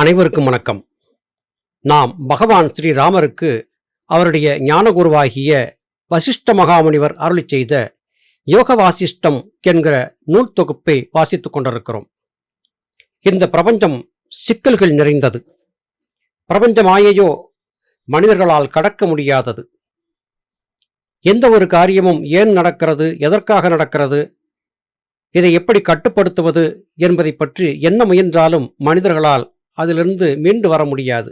அனைவருக்கும் வணக்கம். நாம் பகவான் ஸ்ரீராமருக்கு அவருடைய ஞானகுருவாகிய வசிஷ்ட மகாமுனிவர் அருளிச் செய்த யோக வாசிஷ்டம் என்கிற நூல் தொகுப்பை வாசித்துக் கொண்டிருக்கிறோம். இந்த பிரபஞ்சம் சிக்கல்கள் நிறைந்தது. பிரபஞ்ச மாயையோ மனிதர்களால் கடக்க முடியாதது. எந்த ஒரு காரியமும் ஏன் நடக்கிறது, எதற்காக நடக்கிறது, இதை எப்படி கட்டுப்படுத்துவது என்பதை பற்றி என்ன முயன்றாலும் மனிதர்களால் அதிலிருந்து மீண்டு வர முடியாது.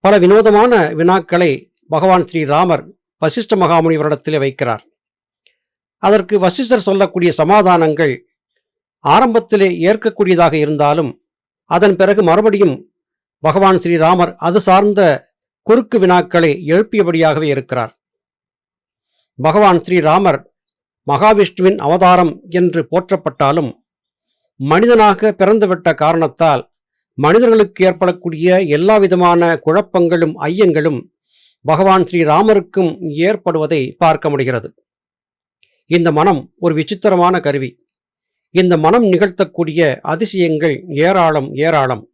பல வினோதமான வினாக்களை பகவான் ஸ்ரீராமர் வசிஷ்ட மகாமுனிவரிடத்திலே வைக்கிறார். அதற்கு வசிஷ்டர் சொல்லக்கூடிய சமாதானங்கள் ஆரம்பத்திலே ஏற்கக்கூடியதாக இருந்தாலும் அதன் பிறகு மறுபடியும் பகவான் ஸ்ரீராமர் அது சார்ந்த குறுக்கு வினாக்களை எழுப்பியபடியாகவே இருக்கிறார். பகவான் ஸ்ரீராமர் மகாவிஷ்ணுவின் அவதாரம் என்று போற்றப்பட்டாலும் மனிதனாக பிறந்துவிட்ட காரணத்தால் மனிதர்களுக்கு ஏற்படக்கூடிய எல்லா விதமான குழப்பங்களும் ஐயங்களும் பகவான் ஸ்ரீராமருக்கும் ஏற்படுவதை பார்க்க முடிகிறது. இந்த மனம் ஒரு விசித்திரமான கருவி. இந்த மனம் நிகழ்த்தக்கூடிய அதிசயங்கள் ஏராளம் ஏராளம்.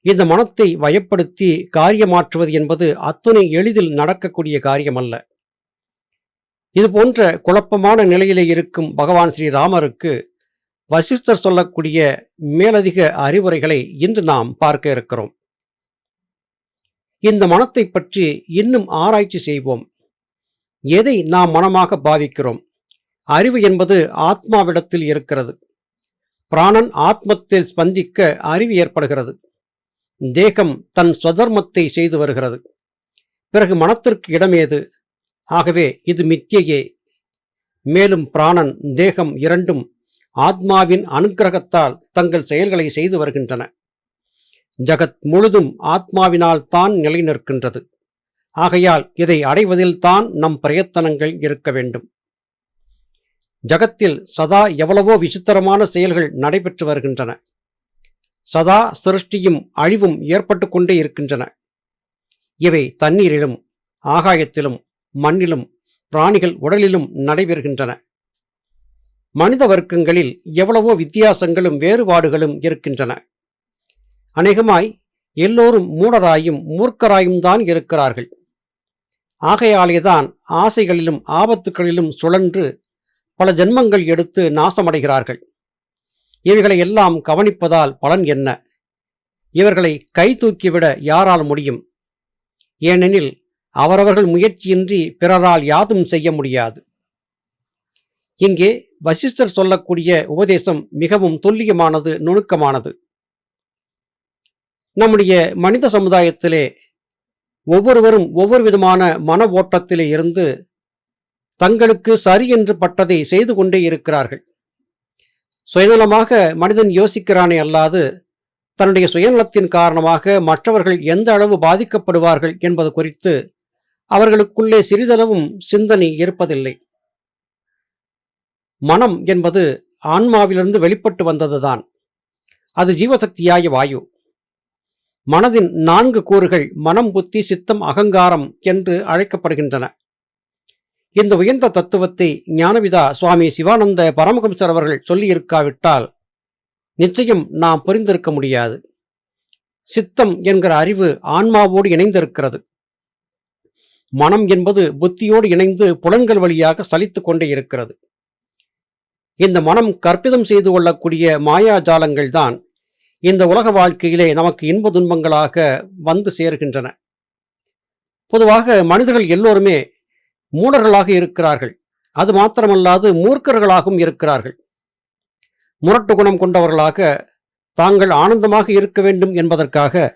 இந்த மனத்தை வயப்படுத்தி காரியமாற்றுவது என்பது அத்துணை எளிதில் நடக்கக்கூடிய காரியமல்ல. இது போன்ற குழப்பமான நிலையிலே இருக்கும் பகவான் ஸ்ரீராமருக்கு வசிஷ்டர் சொல்லக்கூடிய மேலதிக அறிவுரைகளை இன்று நாம் பார்க்க இருக்கிறோம். இந்த மனத்தை பற்றி இன்னும் ஆராய்ச்சி செய்வோம். எதை நாம் மனமாக பாவிக்கிறோம்? அறிவு என்பது ஆத்மாவிடத்தில் இருக்கிறது. பிராணன் ஆத்மத்தில் ஸ்பந்திக்க அறிவு ஏற்படுகிறது. தேகம் தன் ஸ்வதர்மத்தை செய்து வருகிறது. பிறகு மனத்திற்கு இடமேது? ஆகவே இது மித்தியையே. மேலும் பிராணன் தேகம் இரண்டும் ஆத்மாவின் அனுக்கிரகத்தால் தங்கள் செயல்களை செய்து வருகின்றன. ஜகத் முழுதும் ஆத்மாவினால் தான் நிலை நிற்கின்றது. ஆகையால் இதை அடைவதில் தான் நம் பிரயத்தனங்கள் இருக்க வேண்டும். ஜகத்தில் சதா எவ்வளவோ விசித்திரமான செயல்கள் நடைபெற்று வருகின்றன. சதா சிருஷ்டியும் அழிவும் ஏற்பட்டு கொண்டே இருக்கின்றன. இவை தண்ணீரிலும் ஆகாயத்திலும் மண்ணிலும் பிராணிகள் உடலிலும் நடைபெறுகின்றன. மனித வர்க்கங்களில் எவ்வளவோ வித்தியாசங்களும் வேறுபாடுகளும் இருக்கின்றன. அநேகமாய் எல்லோரும் மூடராயும் மூர்க்கராயும் தான் இருக்கிறார்கள். ஆகையாலேதான் ஆசைகளிலும் ஆபத்துகளிலும் சுழன்று பல ஜென்மங்கள் எடுத்து நாசமடைகிறார்கள். இவைகளை எல்லாம் கவனிப்பதால் பலன் என்ன? இவர்களை கை தூக்கிவிட யாரால் முடியும்? ஏனெனில் அவரவர்கள் முயற்சியின்றி பிறரால் யாதும் செய்ய முடியாது. இங்கே வசிஷ்டர் சொல்லக்கூடிய உபதேசம் மிகவும் துல்லியமானது, நுணுக்கமானது. நம்முடைய மனித சமுதாயத்திலே ஒவ்வொருவரும் ஒவ்வொரு விதமான மன ஓட்டத்திலே இருந்து தங்களுக்கு சரி என்று பட்டதை செய்து கொண்டே இருக்கிறார்கள். சுயநலமாக மனிதன் யோசிக்கிறானே அல்லாது தன்னுடைய சுயநலத்தின் காரணமாக மற்றவர்கள் எந்த அளவு பாதிக்கப்படுவார்கள் என்பது குறித்து அவர்களுக்குள்ளே சிறிதளவும் சிந்தனை இருப்பதில்லை. மனம் என்பது ஆன்மாவிலிருந்து வெளிப்பட்டு வந்ததுதான். அது ஜீவசக்தியாய வாயு. மனதின் 4 கூறுகள் மனம், புத்தி, சித்தம், அகங்காரம் என்று அழைக்கப்படுகின்றன. இந்த உயர்ந்த தத்துவத்தை ஞானவிதா சுவாமி சிவானந்த பரமஹம்சர் அவர்கள் சொல்லியிருக்காவிட்டால் நிச்சயம் நாம் புரிந்திருக்க முடியாது. சித்தம் என்கிற அறிவு ஆன்மாவோடு இணைந்திருக்கிறது. மனம் என்பது புத்தியோடு இணைந்து புலன்கள் வழியாக சலித்துக் கொண்டே இருக்கிறது. இந்த மனம் கற்பிதம் செய்து கொள்ளக்கூடிய மாயாஜாலங்கள் தான் இந்த உலக வாழ்க்கையிலே நமக்கு இன்ப துன்பங்களாக வந்து சேர்கின்றன. பொதுவாக மனிதர்கள் எல்லோருமே மூடர்களாக இருக்கிறார்கள். அது மாத்திரமல்லாது மூர்க்கர்களாகவும் இருக்கிறார்கள். முரட்டு குணம் கொண்டவர்களாக தாங்கள் ஆனந்தமாக இருக்க வேண்டும் என்பதற்காக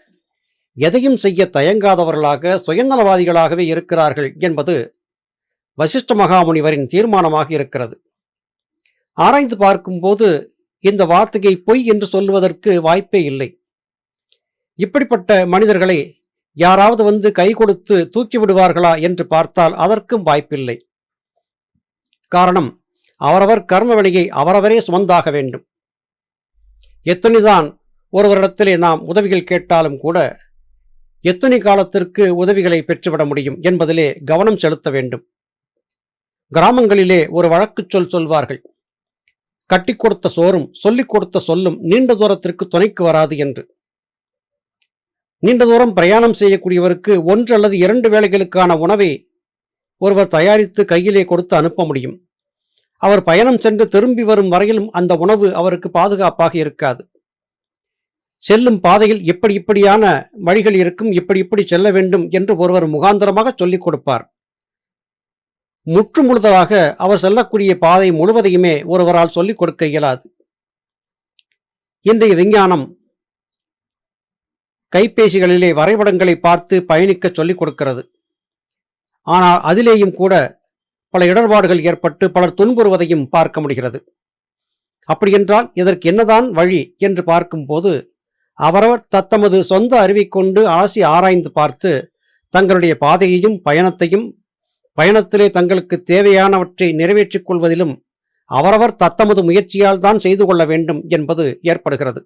எதையும் செய்ய தயங்காதவர்களாக சுயநலவாதிகளாகவே இருக்கிறார்கள் என்பது வசிஷ்ட மகாமுனிவரின் தீர்மானமாக இருக்கிறது. ஆராய்ந்து பார்க்கும்போது இந்த வார்த்தையை பொய் என்று சொல்வதற்கு வாய்ப்பே இல்லை. இப்படிப்பட்ட மனிதர்களை யாராவது வந்து கை கொடுத்து தூக்கி விடுவார்களா என்று பார்த்தால் அதற்கும் வாய்ப்பில்லை. காரணம், அவரவர் கர்ம வினையை அவரவரே சுமந்தாக வேண்டும். எத்தனைதான் ஒருவரிடத்திலே நாம் உதவிகள் கேட்டாலும் கூட எத்தனை காலத்திற்கு உதவிகளை பெற்றுவிட முடியும் என்பதிலே கவனம் செலுத்த வேண்டும். கிராமங்களிலே ஒரு வழக்கு சொல்வார்கள். கட்டி கொடுத்த சோறும் சொல்லிக் கொடுத்த சொல்லும் நீண்ட தூரத்திற்கு துணைக்கு வராது என்று. நீண்ட தூரம் பிரயாணம் செய்யக்கூடியவருக்கு 1 அல்லது 2 வேளைகளுக்கான உணவை ஒருவர் தயாரித்து கையிலே கொடுத்து அனுப்ப முடியும். அவர் பயணம் சென்று திரும்பி வரும் வரையிலும் அந்த உணவு அவருக்கு பாதுகாப்பாக இருக்காது. செல்லும் பாதையில் இப்படியான வழிகள் இருக்கும், இப்படி செல்ல வேண்டும் என்று ஒருவர் முகாந்தரமாக சொல்லிக் கொடுப்பார். முற்று முழுதாக அவர் செல்லக்கூடிய பாதை முழுவதையுமே ஒருவரால் சொல்லிக் கொடுக்க இயலாது. இன்றைய விஞ்ஞானம் கைபேசிகளிலே வரைபடங்களை பார்த்து பயணிக்க சொல்லிக் கொடுக்கிறது. ஆனால் அதிலேயும் கூட பல இடர்பாடுகள் ஏற்பட்டு பலர் துன்புறுவதையும் பார்க்க முடிகிறது. அப்படியென்றால் இதற்கு என்னதான் வழி என்று பார்க்கும்போது அவரவர் தத்தமது சொந்த அறிவை கொண்டு அலசி ஆராய்ந்து பார்த்து தங்களுடைய பாதையையும் பயணத்திலே தங்களுக்கு தேவையானவற்றை நிறைவேற்றிக் கொள்வதிலும் அவரவர் தத்தமது முயற்சியால் தான் செய்து கொள்ள வேண்டும் என்பது ஏற்படுகிறது.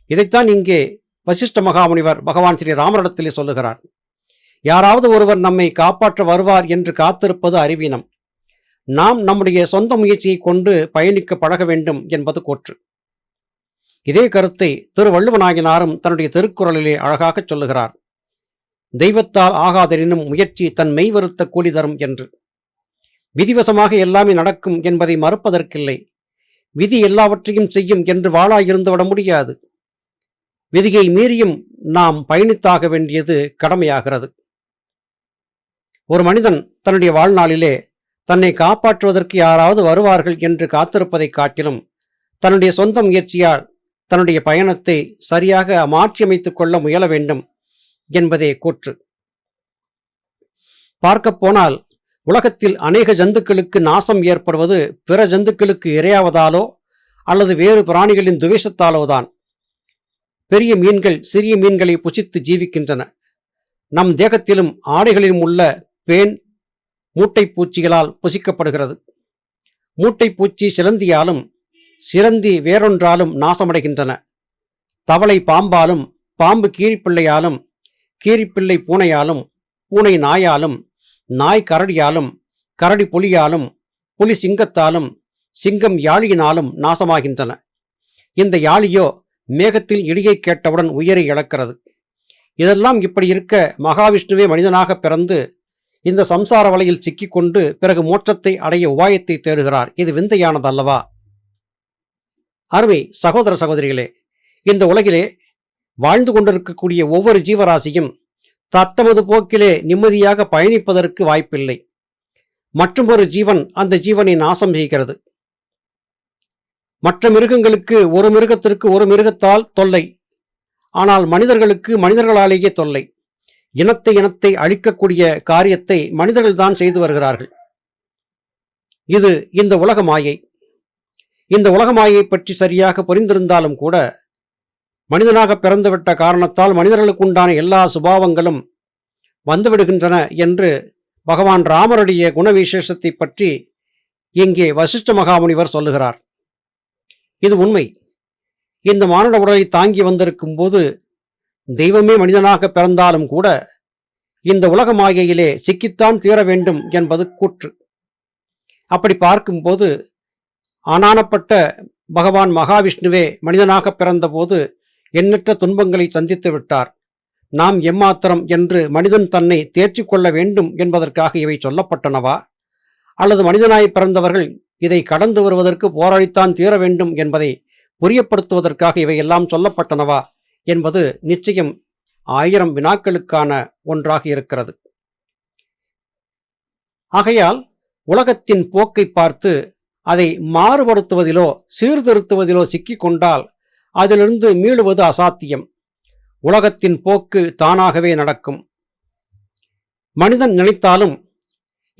இதைத்தான் இங்கே வசிஷ்ட மகாமுனிவர் பகவான் ஸ்ரீ ராமரிடத்திலே சொல்லுகிறார். யாராவது ஒருவர் நம்மை காப்பாற்ற வருவார் என்று காத்திருப்பது அறிவீனம். நாம் நம்முடைய சொந்த முயற்சியை கொண்டு பயணிக்க பழக வேண்டும் என்பது கூற்று. இதே கருத்தை திருவள்ளுவனாகினாரும் தன்னுடைய திருக்குறளிலே அழகாக சொல்லுகிறார். தெய்வத்தால் ஆகாதெனினும் முயற்சி தன் மெய் வருத்த கூலி தரும் என்று. விதிவசமாக எல்லாமே நடக்கும் என்பதை மறுப்பதற்கில்லை. விதி எல்லாவற்றையும் செய்யும் என்று வாளாயிருந்து விட முடியாது. விதியை மீறியும் நாம் பயணித்தாக வேண்டியது கடமையாகிறது. ஒரு மனிதன் தன்னுடைய வாழ்நாளிலே தன்னை காப்பாற்றுவதற்கு யாராவது வருவார்கள் என்று காத்திருப்பதை காட்டிலும் தன்னுடைய சொந்த முயற்சியால் தன்னுடைய பயணத்தை சரியாக மாற்றியமைத்துக் கொள்ள முயல வேண்டும் என்பதே கூற்று. பார்க்கப்போனால் உலகத்தில் அநேக ஜந்துக்களுக்கு நாசம் ஏற்படுவது பிற ஜந்துக்களுக்கு இரையாவதாலோ அல்லது வேறு பிராணிகளின் துவேஷத்தாலோதான். பெரிய மீன்கள் சிறிய மீன்களை புசித்து ஜீவிக்கின்றன. நம் தேகத்திலும் ஆடைகளிலும் உள்ள பேன் மூட்டைப்பூச்சிகளால் புசிக்கப்படுகிறது. மூட்டைப்பூச்சி சிலந்தியாலும் சிலந்தி வேறொன்றாலும் நாசமடைகின்றன. தவளை பாம்பாலும், பாம்பு கீரிப்பிள்ளையாலும், கீரிப்பிள்ளை பூனையாலும், பூனை நாயாலும், நாய் கரடியாலும், கரடி புலியாலும், புலி சிங்கத்தாலும், சிங்கம் யாழியினாலும் நாசமாகின்றன. இந்த யாழியோ மேகத்தில் இடியை கேட்டவுடன் உயிரை இழக்கிறது. இதெல்லாம் இப்படி இருக்க மகாவிஷ்ணுவே மனிதனாக பிறந்து இந்த சம்சார வலையில் சிக்கிக்கொண்டு பிறகு மோட்சத்தை அடைய உபாயத்தை தேடுகிறார். இது விந்தையானதல்லவா? அருமை சகோதர சகோதரிகளே, இந்த உலகிலே வாழ்ந்து கொண்டிருக்கக்கூடிய ஒவ்வொரு ஜீவராசியும் தத்தமது போக்கிலே நிம்மதியாக பயணிப்பதற்கு வாய்ப்பில்லை. மற்றொரு ஜீவன் அந்த ஜீவனை நாசம் செய்கிறது. மற்ற மிருகங்களுக்கு ஒரு மிருகத்திற்கு ஒரு மிருகத்தால் தொல்லை, ஆனால் மனிதர்களுக்கு மனிதர்களாலேயே தொல்லை. இனத்தை அழிக்கக்கூடிய காரியத்தை மனிதர்கள்தான் செய்து வருகிறார்கள். இது இந்த உலக மாயை. இந்த உலக மாயை பற்றி சரியாக புரிந்திருந்தாலும் கூட மனிதனாக பிறந்துவிட்ட காரணத்தால் மனிதர்களுக்கு உண்டான எல்லா சுபாவங்களும் வந்துவிடுகின்றன என்று பகவான் ராமருடைய குணவிசேஷத்தை பற்றி இங்கே வசிஷ்ட மகாமுனிவர் சொல்லுகிறார். இது உண்மை. இந்த மானுட உடலை தாங்கி வந்திருக்கும் போது தெய்வமே மனிதனாக பிறந்தாலும் கூட இந்த உலக மாயையிலே சிக்கித்தான் தீர வேண்டும் என்பது கூற்று. அப்படி பார்க்கும்போது ஆனானப்பட்ட பகவான் மகாவிஷ்ணுவே மனிதனாக பிறந்தபோது எண்ணற்ற துன்பங்களை சந்தித்து விட்டார். நாம் எம்மாத்திரம் என்று மனிதன் தன்னை தேற்றிக் கொள்ள வேண்டும் என்பதற்காக இவை சொல்லப்பட்டனவா? அல்லது மனிதனாய் பிறந்தவர்கள் இதை கடந்து வருவதற்கு போராடித்தான் தீர வேண்டும் என்பதை புரியப்படுத்துவதற்காக இவையெல்லாம் சொல்லப்பட்டனவா என்பது நிச்சயம் 1000 வினாக்களுக்கான ஒன்றாக இருக்கிறது. ஆகையால் உலகத்தின் போக்கை பார்த்து அதை மாறுபடுத்துவதிலோ சீர்திருத்துவதிலோ சிக்கிக்கொண்டால் அதிலிருந்து மீளுவது அசாத்தியம். உலகத்தின் போக்கு தானாகவே நடக்கும். மனிதன் நினைத்தாலும்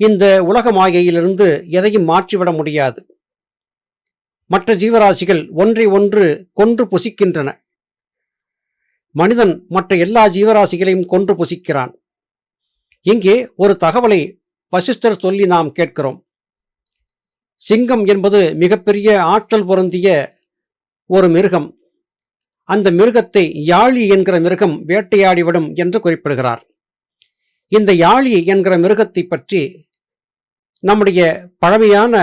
இந்த உலக மாயையிலிருந்து எதையும் மாற்றிவிட முடியாது. மற்ற ஜீவராசிகள் ஒன்றை ஒன்று கொன்று புசிக்கின்றன. மனிதன் மற்ற எல்லா ஜீவராசிகளையும் கொன்று புசிக்கிறான். இங்கே ஒரு தகவலை வசிஷ்டர் சொல்லி நாம் கேட்கிறோம். சிங்கம் என்பது மிகப்பெரிய ஆற்றல் பொருந்திய ஒரு மிருகம். அந்த மிருகத்தை யாழி என்கிற மிருகம் வேட்டையாடிவிடும் என்று குறிப்பிடுகிறார். இந்த யாழி என்கிற மிருகத்தை பற்றி நம்முடைய பழமையான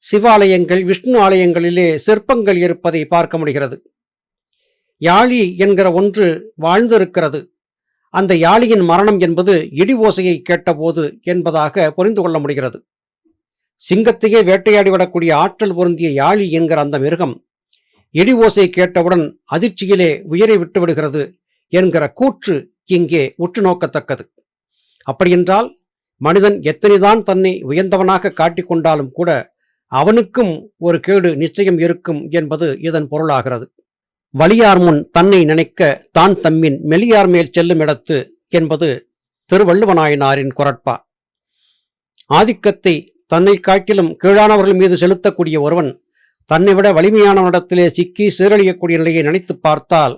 சிவாலயங்கள், விஷ்ணு ஆலயங்களிலே சிற்பங்கள் இருப்பதை பார்க்க முடிகிறது. யாழி என்கிற ஒன்று வாழ்ந்திருக்கிறது. அந்த யாழியின் மரணம் என்பது இடி ஓசையை கேட்டபோது என்பதாக புரிந்து கொள்ள முடிகிறது. சிங்கத்தையே வேட்டையாடி விடக்கூடிய ஆற்றல் பொருந்திய யாழி என்கிற அந்த மிருகம் இடி ஓசை கேட்டவுடன் அதிர்ச்சியிலே உயிரை விட்டு விடுகிறது என்கிற கூற்று இங்கே உற்று நோக்கத்தக்கது. அப்படியென்றால் மனிதன் எத்தனைதான் தன்னை உயர்ந்தவனாக காட்டிக்கொண்டாலும் கூட அவனுக்கும் ஒரு கேடு நிச்சயம் இருக்கும் என்பது இதன் பொருளாகிறது. வலியார் முன் தன்னை நினைக்க தான் தம்மின் மெலியார் மேல் செல்லும் இடத்து என்பது திருவள்ளுவநாயனாரின் குரட்பா. ஆதிக்கத்தை தன்னை காட்டிலும் கீழானவர்கள் மீது செலுத்தக்கூடிய ஒருவன் தன்னை விட வலிமையானவனிடத்திலே சிக்கி சீரழியக்கூடிய நிலையை நினைத்து பார்த்தால்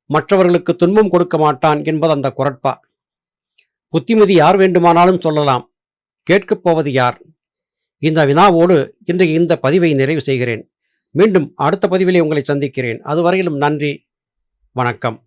மற்றவர்களுக்கு துன்பம் கொடுக்க மாட்டான் என்பது அந்த குரட்பா. புத்திமதி யார் வேண்டுமானாலும் சொல்லலாம், கேட்கப் போவது யார்? இந்த வினாவோடு இன்றைய இந்த பதிவை நிறைவு செய்கிறேன். மீண்டும் அடுத்த பதிவிலே உங்களை சந்திக்கிறேன். அதுவரையிலும் நன்றி, வணக்கம்.